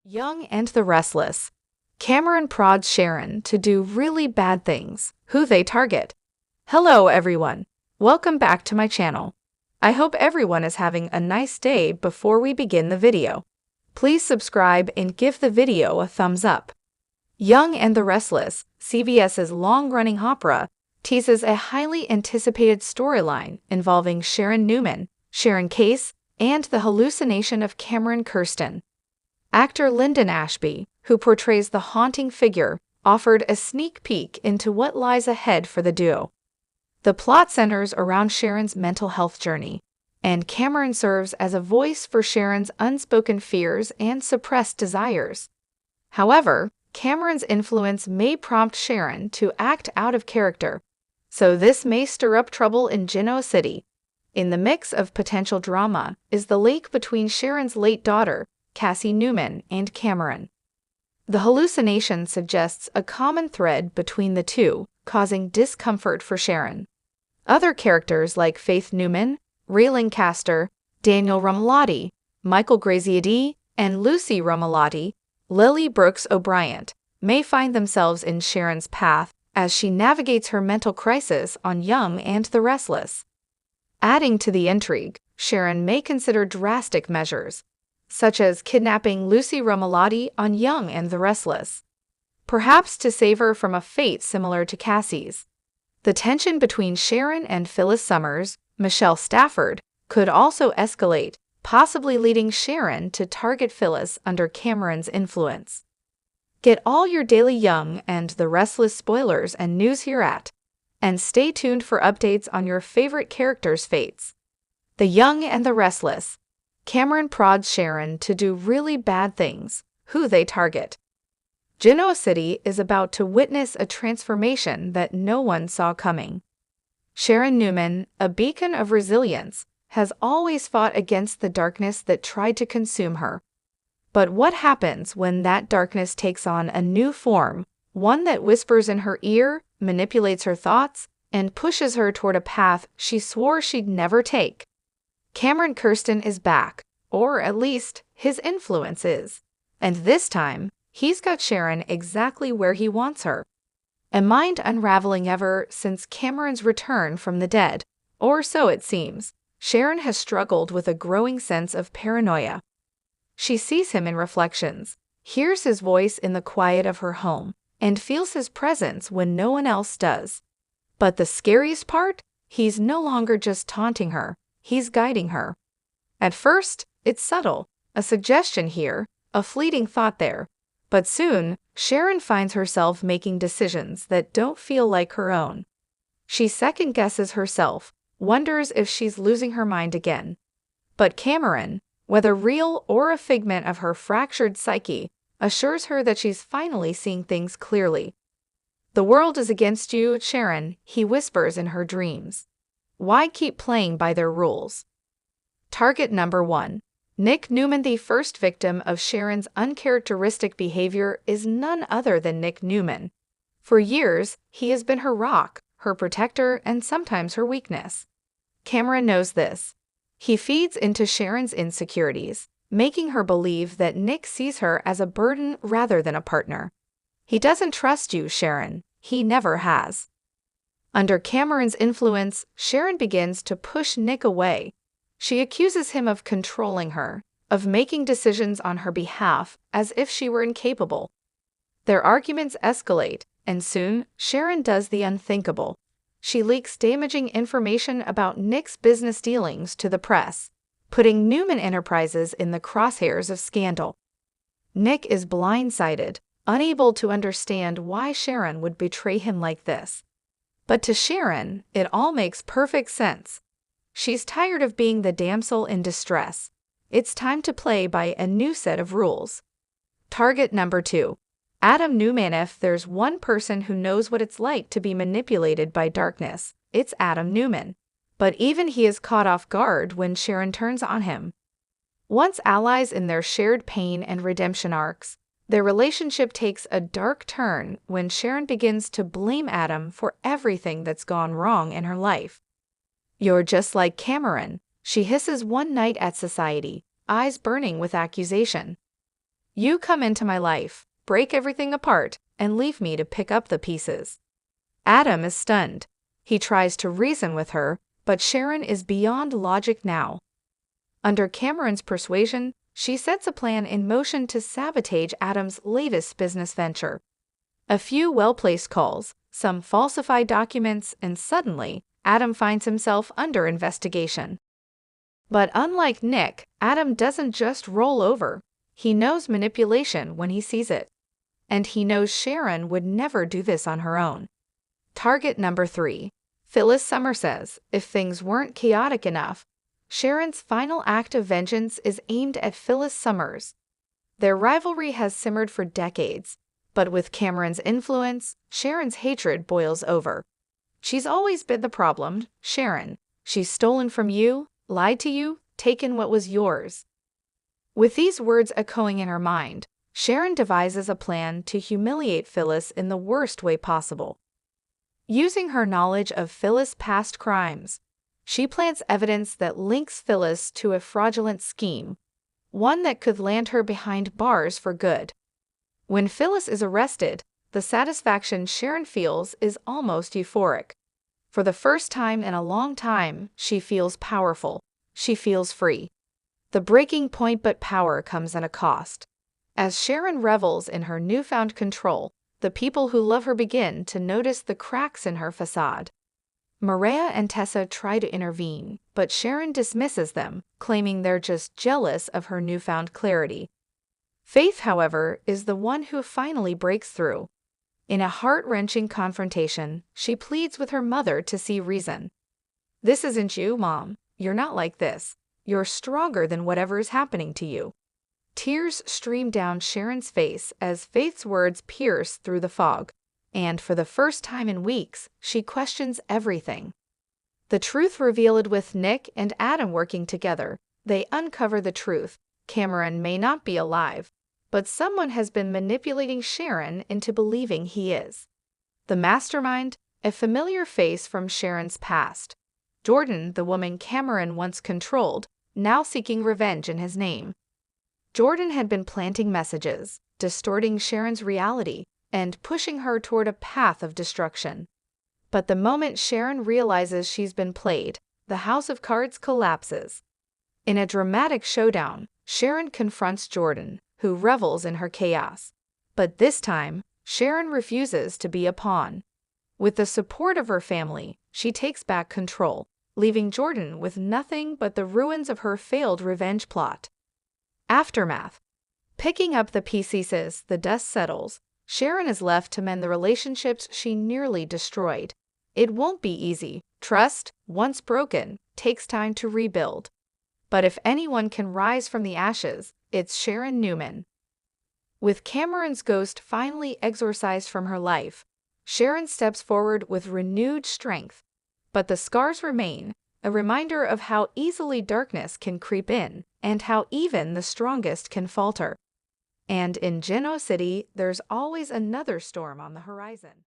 Young and the Restless. Cameron prods Sharon to do really bad things. Who they target. Hello everyone. Welcome back to my channel. I hope everyone is having a nice day. Before we begin the video, please subscribe and give the video a thumbs up. Young and the Restless, CBS's long-running opera, teases a highly anticipated storyline involving Sharon Newman, Sharon Case, and the hallucination of Cameron Kirsten. Actor Lyndon Ashby, who portrays the haunting figure, offered a sneak peek into what lies ahead for the duo. The plot centers around Sharon's mental health journey, and Cameron serves as a voice for Sharon's unspoken fears and suppressed desires. However, Cameron's influence may prompt Sharon to act out of character, so this may stir up trouble in Genoa City. In the mix of potential drama is the link between Sharon's late daughter, Cassie Newman, and Cameron. The hallucination suggests a common thread between the two, causing discomfort for Sharon. Other characters like Faith Newman, Ray Lancaster, Daniel Romalotti, Michael Graziadei, and Lucy Romalotti, Lily Brooks O'Brien, may find themselves in Sharon's path as she navigates her mental crisis on Young and the Restless. Adding to the intrigue, Sharon may consider drastic measures, such as kidnapping Lucy Romalotti on Young and the Restless, perhaps to save her from a fate similar to Cassie's. The tension between Sharon and Phyllis Summers, Michelle Stafford, could also escalate, possibly leading Sharon to target Phyllis under Cameron's influence. Get all your daily Young and the Restless spoilers and news here and stay tuned for updates on your favorite characters' fates. The Young and the Restless. Cameron prods Sharon to do really bad things. Who they target. Genoa City is about to witness a transformation that no one saw coming. Sharon Newman, a beacon of resilience, has always fought against the darkness that tried to consume her. But what happens when that darkness takes on a new form, one that whispers in her ear, manipulates her thoughts, and pushes her toward a path she swore she'd never take? Cameron Kirsten is back, or at least his influence is. And this time, he's got Sharon exactly where he wants her. A mind unraveling ever since Cameron's return from the dead, or so it seems. Sharon has struggled with a growing sense of paranoia. She sees him in reflections, hears his voice in the quiet of her home, and feels his presence when no one else does. But the scariest part? He's no longer just taunting her. He's guiding her. At first, it's subtle, a suggestion here, a fleeting thought there. But soon, Sharon finds herself making decisions that don't feel like her own. She second-guesses herself, wonders if she's losing her mind again. But Cameron, whether real or a figment of her fractured psyche, assures her that she's finally seeing things clearly. The world is against you, Sharon, he whispers in her dreams. Why keep playing by their rules? Target number 1. Nick Newman. The first victim of Sharon's uncharacteristic behavior is none other than Nick Newman. For years, he has been her rock, her protector, and sometimes her weakness. Cameron knows this. He feeds into Sharon's insecurities, making her believe that Nick sees her as a burden rather than a partner. He doesn't trust you, Sharon. He never has. Under Cameron's influence, Sharon begins to push Nick away. She accuses him of controlling her, of making decisions on her behalf as if she were incapable. Their arguments escalate, and soon, Sharon does the unthinkable. She leaks damaging information about Nick's business dealings to the press, putting Newman Enterprises in the crosshairs of scandal. Nick is blindsided, unable to understand why Sharon would betray him like this. But to Sharon, it all makes perfect sense. She's tired of being the damsel in distress. It's time to play by a new set of rules. Target number 2. Adam Newman. If there's one person who knows what it's like to be manipulated by darkness, it's Adam Newman. But even he is caught off guard when Sharon turns on him. Once allies in their shared pain and redemption arcs, their relationship takes a dark turn when Sharon begins to blame Adam for everything that's gone wrong in her life. You're just like Cameron, she hisses one night at society, eyes burning with accusation. You come into my life, break everything apart, and leave me to pick up the pieces. Adam is stunned. He tries to reason with her, but Sharon is beyond logic now. Under Cameron's persuasion, she sets a plan in motion to sabotage Adam's latest business venture. A few well-placed calls, some falsified documents, and suddenly, Adam finds himself under investigation. But unlike Nick, Adam doesn't just roll over. He knows manipulation when he sees it. And he knows Sharon would never do this on her own. Target number 3. Phyllis Summer says, if things weren't chaotic enough, Sharon's final act of vengeance is aimed at Phyllis Summers. Their rivalry has simmered for decades, but with Cameron's influence, Sharon's hatred boils over. She's always been the problem, Sharon. She's stolen from you, lied to you, taken what was yours. With these words echoing in her mind, Sharon devises a plan to humiliate Phyllis in the worst way possible. Using her knowledge of Phyllis' past crimes, she plants evidence that links Phyllis to a fraudulent scheme, one that could land her behind bars for good. When Phyllis is arrested, the satisfaction Sharon feels is almost euphoric. For the first time in a long time, she feels powerful. She feels free. The breaking point, but power comes at a cost. As Sharon revels in her newfound control, the people who love her begin to notice the cracks in her facade. Maria and Tessa try to intervene, but Sharon dismisses them, claiming they're just jealous of her newfound clarity. Faith, however, is the one who finally breaks through. In a heart-wrenching confrontation, she pleads with her mother to see reason. This isn't you, Mom. You're not like this. You're stronger than whatever is happening to you. Tears stream down Sharon's face as Faith's words pierce through the fog, and for the first time in weeks, she questions everything. The truth revealed with Nick and Adam working together, they uncover the truth. Cameron may not be alive, but someone has been manipulating Sharon into believing he is. The mastermind, a familiar face from Sharon's past. Jordan, the woman Cameron once controlled, now seeking revenge in his name. Jordan had been planting messages, distorting Sharon's reality, and pushing her toward a path of destruction. But the moment Sharon realizes she's been played, the house of cards collapses. In a dramatic showdown, Sharon confronts Jordan, who revels in her chaos. But this time, Sharon refuses to be a pawn. With the support of her family, she takes back control, leaving Jordan with nothing but the ruins of her failed revenge plot. Aftermath. Picking up the pieces, the dust settles. Sharon is left to mend the relationships she nearly destroyed. It won't be easy. Trust, once broken, takes time to rebuild. But if anyone can rise from the ashes, it's Sharon Newman. With Cameron's ghost finally exorcised from her life, Sharon steps forward with renewed strength. But the scars remain, a reminder of how easily darkness can creep in, and how even the strongest can falter. And in Genoa City, there's always another storm on the horizon.